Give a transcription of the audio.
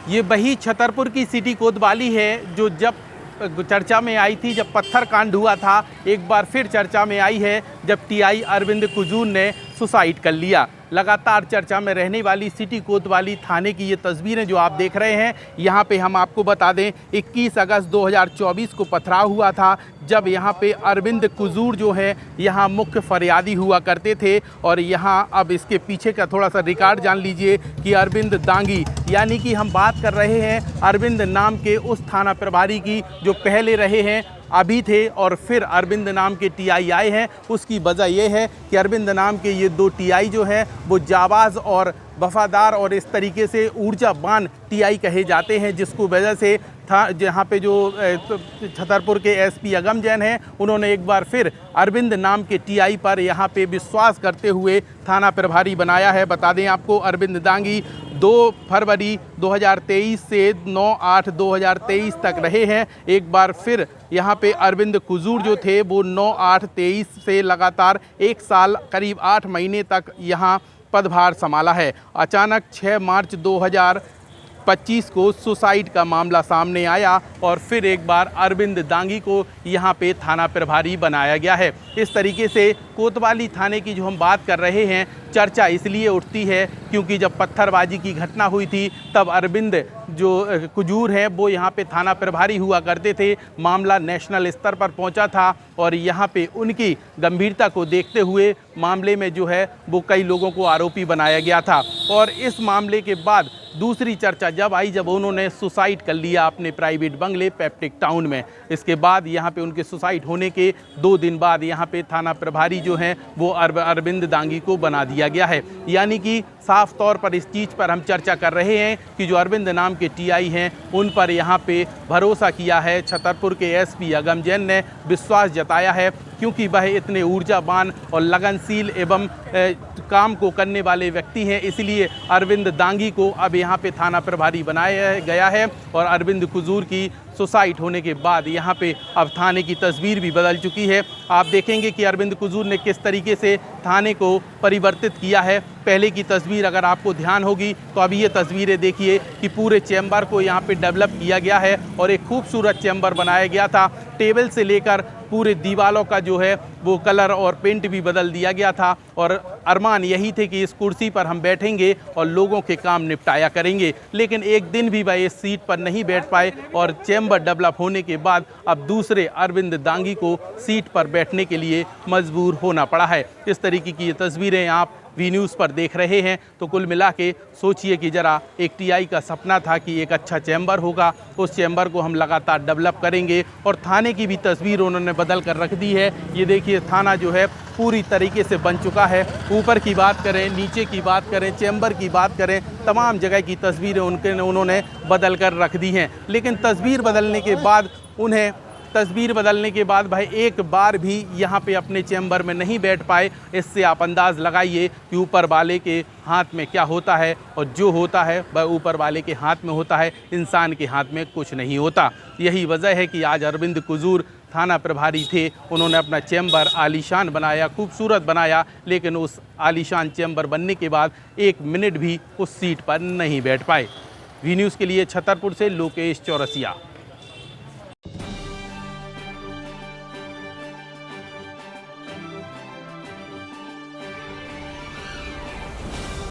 ये वही छतरपुर की सिटी कोतवाली है जो जब चर्चा में आई थी, जब पत्थर कांड हुआ था। एक बार फिर चर्चा में आई है जब टीआई अरविंद कुजूर ने सुसाइड कर लिया। लगातार चर्चा में रहने वाली सिटी कोतवाली थाने की ये तस्वीरें जो आप देख रहे हैं, यहाँ पे हम आपको बता दें 21 अगस्त 2024 को पथराव हुआ था, जब यहाँ पे अरविंद कुजूर जो है यहाँ मुख्य फरियादी हुआ करते थे। और यहाँ अब इसके पीछे का थोड़ा सा रिकॉर्ड जान लीजिए कि अरविंद दांगी, यानी कि हम बात कर रहे हैं अरविंद नाम के उस थाना प्रभारी की जो पहले रहे हैं, अभी थे और फिर अरविंद नाम के टीआई आए हैं। उसकी वजह यह है कि अरविंद नाम के ये दो टीआई जो हैं वो जाबाज और वफादार और इस तरीके से ऊर्जावान टीआई कहे जाते हैं, जिसको वजह से था जहाँ पे जो छतरपुर के एसपी अगम जैन हैं, उन्होंने एक बार फिर अरविंद नाम के टीआई पर यहाँ पे विश्वास करते हुए थाना प्रभारी बनाया है। बता दें आपको, अरविंद दांगी 2 फरवरी 2023 से 9/8/2023 तक रहे हैं। एक बार फिर यहाँ पे अरविंद कुजूर जो थे वो 9/8/23 से लगातार 1 साल करीब 8 महीने तक यहाँ पदभार संभाला है। अचानक 6 मार्च 2025 को सुसाइड का मामला सामने आया और फिर एक बार अरविंद दांगी को यहाँ पे थाना प्रभारी बनाया गया है। इस तरीके से कोतवाली थाने की जो हम बात कर रहे हैं, चर्चा इसलिए उठती है क्योंकि जब पत्थरबाजी की घटना हुई थी तब अरविंद जो कुजूर हैं वो यहाँ पे थाना प्रभारी हुआ करते थे। मामला नेशनल स्तर पर पहुँचा था और यहाँ पे उनकी गंभीरता को देखते हुए मामले में जो है वो कई लोगों को आरोपी बनाया गया था। और इस मामले के बाद दूसरी चर्चा जब आई, जब उन्होंने सुसाइड कर लिया अपने प्राइवेट बंगले पेप्टिक टाउन में। इसके बाद यहाँ पे उनके सुसाइड होने के 2 दिन बाद यहाँ पे थाना प्रभारी जो हैं वो अरविंद दांगी को बना दिया गया है। यानी कि साफ तौर पर इस चीज़ पर हम चर्चा कर रहे हैं कि जो अरविंद नाम के टीआई हैं उन पर यहाँ पे भरोसा किया है छतरपुर के एसपी अगम जैन ने, विश्वास जताया है क्योंकि वह इतने ऊर्जावान और लगनशील एवं काम को करने वाले व्यक्ति हैं। इसलिए अरविंद दांगी को अब यहाँ पे थाना प्रभारी बनाया गया है। और अरविंद कुजूर की सुसाइड होने के बाद यहाँ पे अब थाने की तस्वीर भी बदल चुकी है। आप देखेंगे कि अरविंद कुजूर ने किस तरीके से थाने को परिवर्तित किया है। पहले की तस्वीर अगर आपको ध्यान होगी तो अभी ये तस्वीरें देखिए कि पूरे चैम्बर को यहाँ पे डेवलप किया गया है और एक खूबसूरत चैम्बर बनाया गया था। टेबल से लेकर पूरे दीवारों का जो है वो कलर और पेंट भी बदल दिया गया था और अरमान यही थे कि इस कुर्सी पर हम बैठेंगे और लोगों के काम निपटाया करेंगे। लेकिन एक दिन भी वह इस सीट पर नहीं बैठ पाए और चैम्बर डेवलप होने के बाद अब दूसरे अरविंद दांगी को सीट पर बैठने के लिए मजबूर होना पड़ा है। इस तरीके की ये तस्वीरें आप वी न्यूज़ पर देख रहे हैं। तो कुल मिला के सोचिए कि ज़रा एक टीआई का सपना था कि एक अच्छा चैम्बर होगा, उस चैम्बर को हम लगातार डेवलप करेंगे। और थाने की भी तस्वीर उन्होंने बदल कर रख दी है। ये देखिए थाना जो है पूरी तरीके से बन चुका है। ऊपर की बात करें, नीचे की बात करें, चैम्बर की बात करें, तमाम जगह की तस्वीरें उन्होंने बदल कर रख दी हैं। लेकिन तस्वीर बदलने के बाद भाई एक बार भी यहाँ पे अपने चैम्बर में नहीं बैठ पाए। इससे आप अंदाज़ लगाइए कि ऊपर वाले के हाथ में क्या होता है और जो होता है वह ऊपर वाले के हाथ में होता है, इंसान के हाथ में कुछ नहीं होता। यही वजह है कि आज अरविंद कुजूर थाना प्रभारी थे, उन्होंने अपना चैम्बर आलीशान बनाया, खूबसूरत बनाया, लेकिन उस आलीशान चैम्बर बनने के बाद 1 मिनट भी उस सीट पर नहीं बैठ पाए। वी न्यूज़ के लिए छतरपुर से लोकेश चौरसिया।